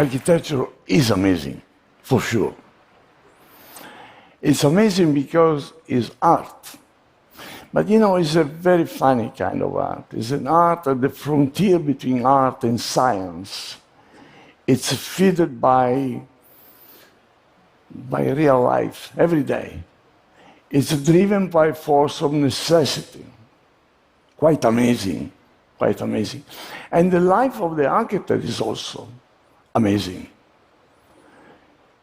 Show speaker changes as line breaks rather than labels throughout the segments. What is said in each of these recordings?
architecture is amazing, for sure. It's amazing because it's art. But you know, it's a very funny kind of art. It's an art at the frontier between art and science. It's fed by real life, every day. It's driven by force of necessity. Quite amazing, quite amazing. And the life of the architect is also amazing.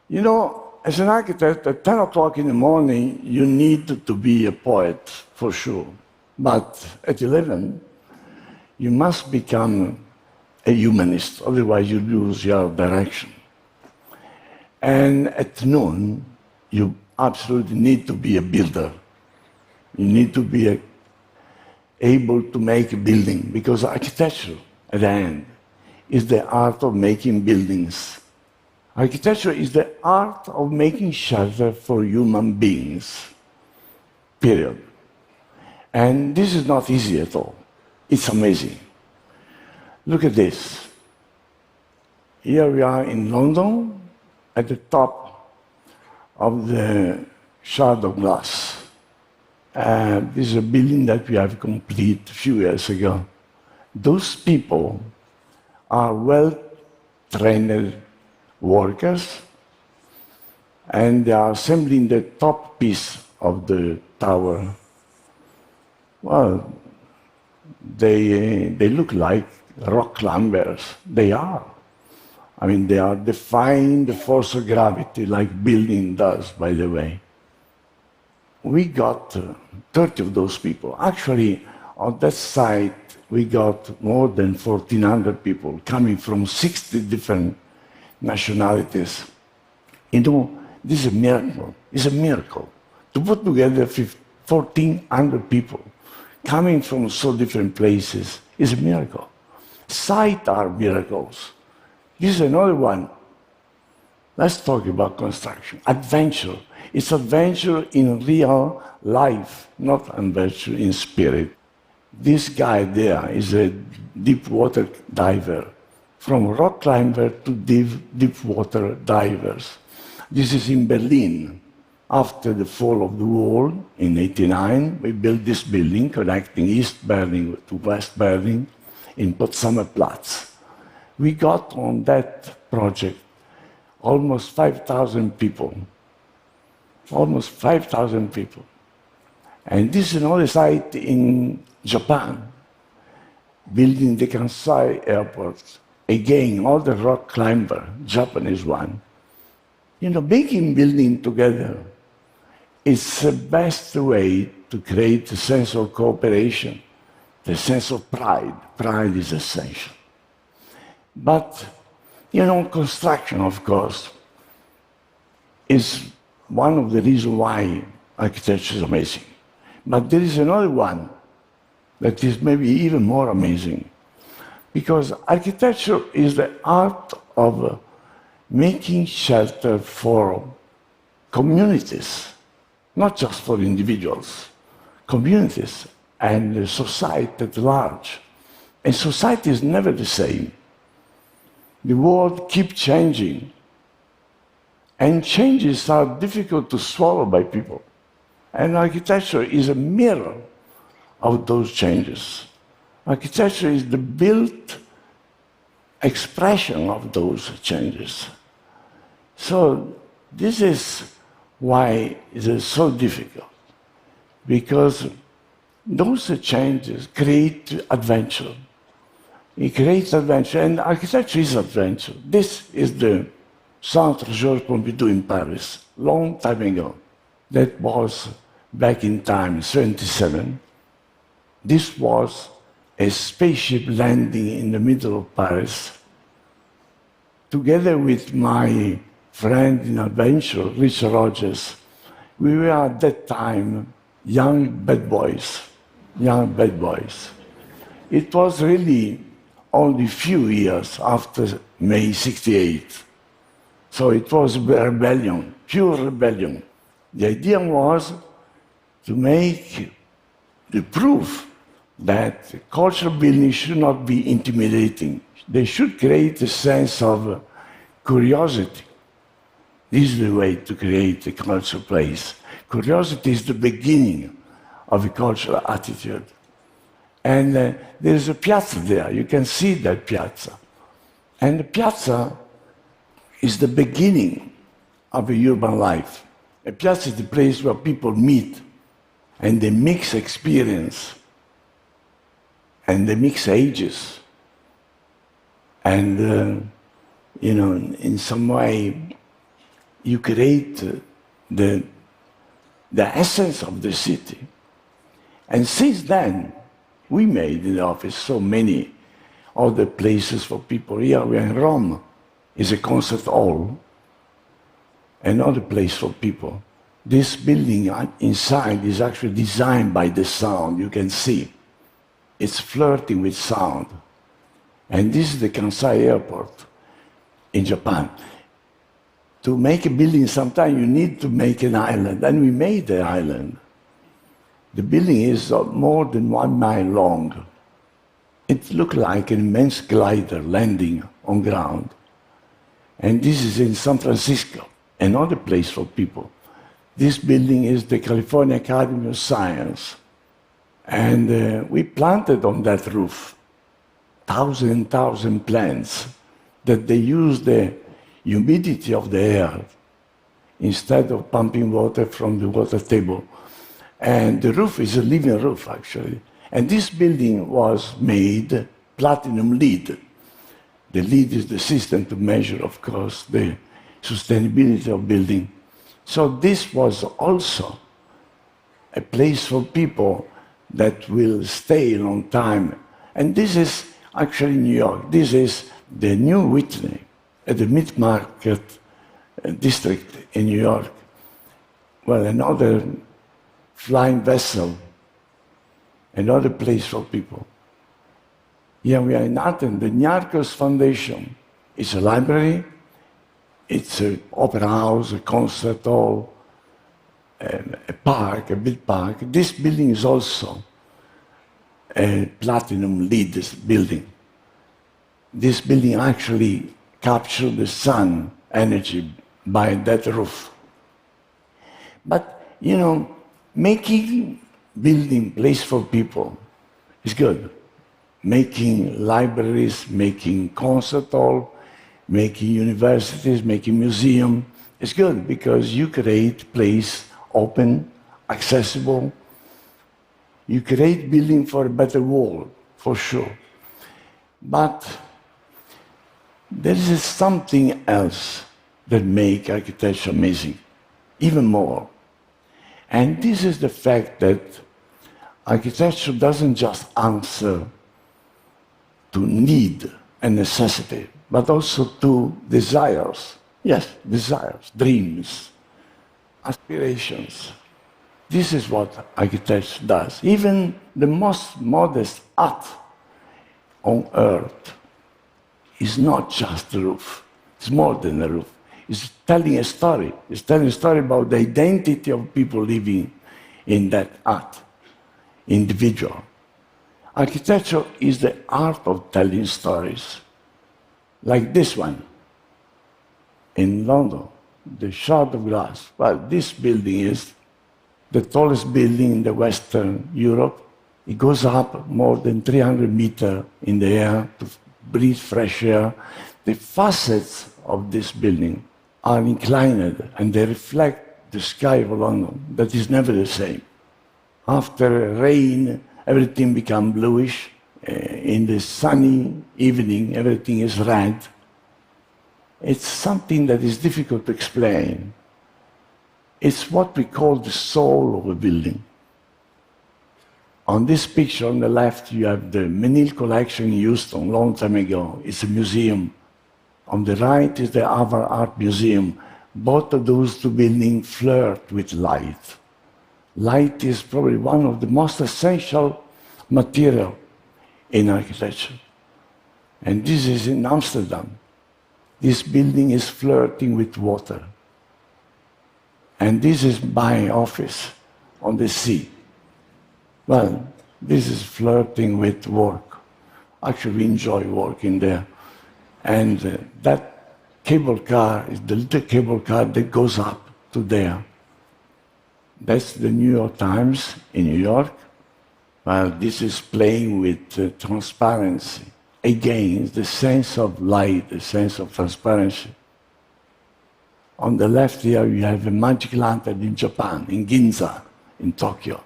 You know, as an architect, at 10 o'clock in the morning, you need to be a poet, for sure. But at 11, you must become a humanist, otherwise you lose your direction. And at noon, you absolutely need to be a builder. You need to be able to make a building, because architecture, at the end, is the art of making buildings. Architecture is the art of making shelter for human beings, period. And this is not easy at all. It's amazing. Look at this. Here we are in London, at the top of the Shard of Glass. This is a building that we have completed a few years ago. Those people are well-trained workers, and they are assembling the top piece of the tower. Well, they look like rock climbers. They are. I mean, they are defying the force of gravity like building does, by the way. We got 30 of those people. Actually, on that site, we got more than 1,400 people coming from 60 different nationalities. You know, this is a miracle. It's a miracle. To put together 1,400 people coming from so different places is a miracle. Sites are miracles. This is another one. Let's talk about construction. Adventure. It's adventure in real life, not adventure in spirit. This guy there is a deep water diver, from rock climber to deep water divers. This is in Berlin. After the fall of the wall in '89, we built this building connecting East Berlin to West Berlin in Potsdamer Platz. We got on that project almost 5,000 people. Almost 5,000 people. And this is another site in Japan, building the Kansai airport. Again, all the rock climber, Japanese one. You know, making building together is the best way to create a sense of cooperation, the sense of pride. Pride is essential. But, you know, construction, of course, is one of the reasons why architecture is amazing. But there is another one that is maybe even more amazing, because architecture is the art of making shelter for communities, not just for individuals, communities and society at large. And society is never the same. The world keeps changing, and changes are difficult to swallow by people. And architecture is a mirror of those changes. Architecture is the built expression of those changes. So this is why it is so difficult, because those changes create adventure. It creates adventure, and architecture is adventure. This is the Centre Pompidou in Paris, long time ago. That was back in time, 77. This was a spaceship landing in the middle of Paris. Together with my friend in adventure, Richard Rogers, we were at that time young bad boys. It was really only a few years after May 68. So it was a rebellion, pure rebellion. The idea was to make the proof that cultural buildings should not be intimidating. They should create a sense of curiosity. This is the way to create a cultural place. Curiosity is the beginning of a cultural attitude. And there's a piazza there. You can see that piazza. And the piazza is the beginning of a urban life. A piazza is the place where people meet and they mix experience and they mix ages. And, in some way, you create the essence of the city. And since then, we made in the office so many other places for people. Here we are in Rome, is a concert hall, another place for people. This building inside is actually designed by the sound, you can see. It's flirting with sound. And this is the Kansai airport in Japan. To make a building, sometimes you need to make an island, and we made the island. The building is more than 1 mile long. It looked like an immense glider landing on ground. And this is in San Francisco, another place for people. This building is the California Academy of Science. And we planted on that roof 1,000 plants that they use the humidity of the air instead of pumping water from the water table. And the roof is a living roof, actually. And this building was made platinum LEED. The LEED is the system to measure, of course, the sustainability of building. So this was also a place for people that will stay a long time. And this is actually New York. This is the new Whitney at the Mid-Market district in New York. Well, another flying vessel, another place for people. Here we are in Athens. The Niarchos Foundation is a library, it's an opera house, a concert hall, a park, a big park. This building is also a platinum LEED building. This building actually captured the sun energy by that roof. But, making building place for people is good. Making libraries, making concert hall, making universities, making museum is good because you create place open, accessible. You create building for a better world, for sure. But there is something else that makes architecture amazing, even more. And this is the fact that architecture doesn't just answer to need and necessity, but also to desires. Yes, desires, dreams, aspirations. This is what architecture does. Even the most modest art on earth is not just a roof. It's more than a roof. It's telling a story. It's telling a story about the identity of people living in that art, individual. Architecture is the art of telling stories, like this one in London, the Shard of Glass. Well, this building is the tallest building in the Western Europe. It goes up more than 300 meters in the air to breathe fresh air. The facets of this building are inclined and they reflect the sky of London that is never the same. After rain, everything becomes bluish. In the sunny evening, everything is red. It's something that is difficult to explain. It's what we call the soul of a building. On this picture on the left, you have the Menil collection in Houston, long time ago. It's a museum. On the right is the Harvard Art Museum. Both of those two buildings flirt with light. Light is probably one of the most essential material in architecture. And this is in Amsterdam. This building is flirting with water. And this is my office on the sea. Well, this is flirting with work. Actually, we enjoy working there. And that cable car is the little cable car that goes up to there. That's the New York Times in New York. Well, this is playing with transparency. Again, the sense of light, the sense of transparency. On the left here, you have a magic lantern in Japan, in Ginza, in Tokyo.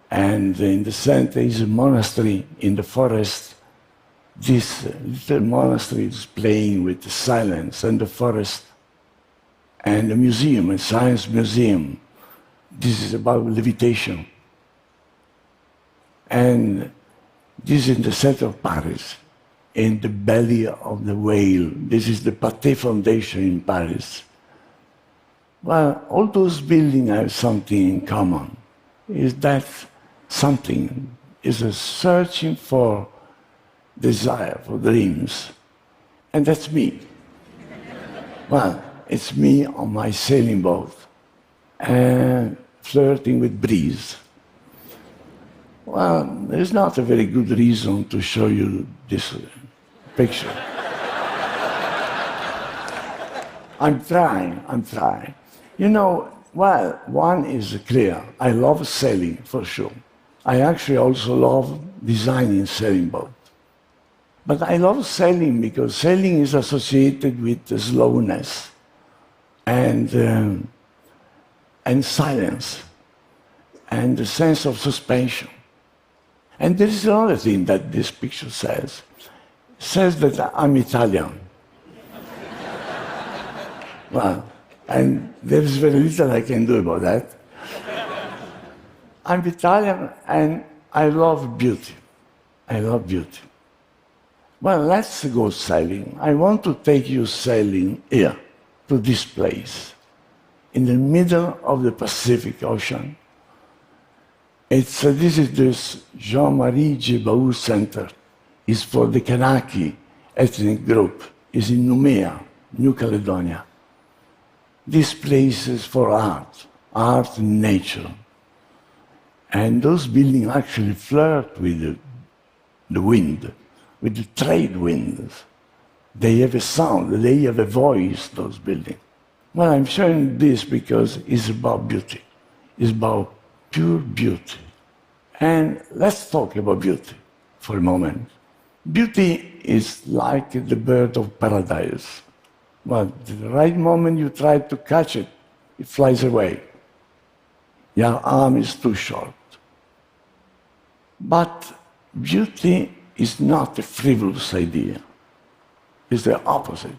And in the center is a monastery in the forest. This little monastery is playing with the silence and the forest. And a museum, a science museum. This is about levitation. And this is in the center of Paris, in the belly of the whale. This is the Pathé Foundation in Paris. Well, all those buildings have something in common. Is that something is a searching for desire, for dreams. And that's me. Well, it's me on my sailing boat, and flirting with breeze. Well, there's not a very good reason to show you this picture. I'm trying. You know, well, one is clear. I love sailing, for sure. I actually also love designing sailing boats. But I love sailing because sailing is associated with slowness and silence and the sense of suspension. And there is another thing that this picture says. It says that I'm Italian. Well, and there is very little I can do about that. I'm Italian and I love beauty. I love beauty. Well, let's go sailing. I want to take you sailing here, to this place, in the middle of the Pacific Ocean. This is this Jean-Marie Djibaou Center. It's for the Kanaki ethnic group. It's in Noumea, New Caledonia. This place is for art and nature. And those buildings actually flirt with the wind, with the trade winds. They have a sound, they have a voice, those buildings. Well, I'm showing this because it's about beauty. It's about pure beauty. And let's talk about beauty for a moment. Beauty is like the bird of paradise. Well, the right moment you try to catch it, it flies away. Your arm is too short. But beauty is not a frivolous idea. It's the opposite.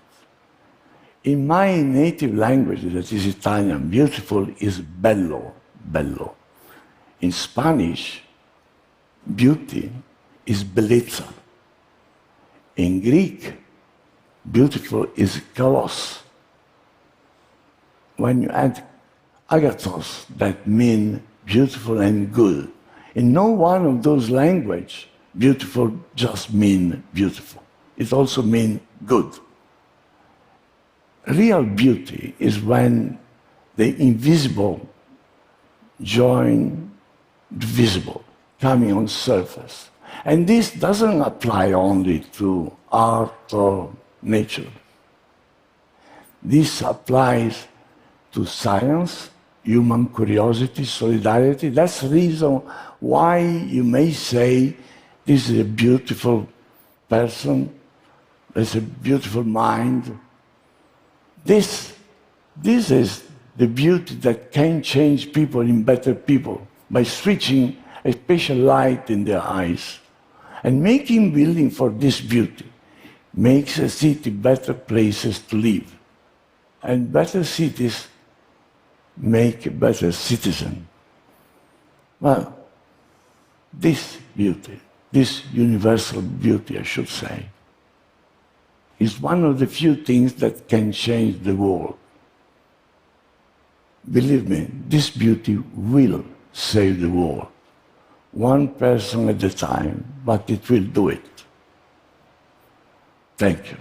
In my native language, that is Italian, beautiful is bello, bello. In Spanish, beauty is bellezza. In Greek, beautiful is kalos. When you add agathos, that means beautiful and good. In no one of those languages, beautiful just means beautiful. It also means good. Real beauty is when the invisible join the visible, coming on surface. And this doesn't apply only to art or nature. This applies to science, human curiosity, solidarity. That's the reason why you may say this is a beautiful person, there's a beautiful mind. This is the beauty that can change people in better people by switching a special light in their eyes. And making building for this beauty makes a city better places to live. And better cities make a better citizen. Well, this beauty, this universal beauty, I should say, is one of the few things that can change the world. Believe me, this beauty will save the world. One person at a time, but it will do it. Thank you.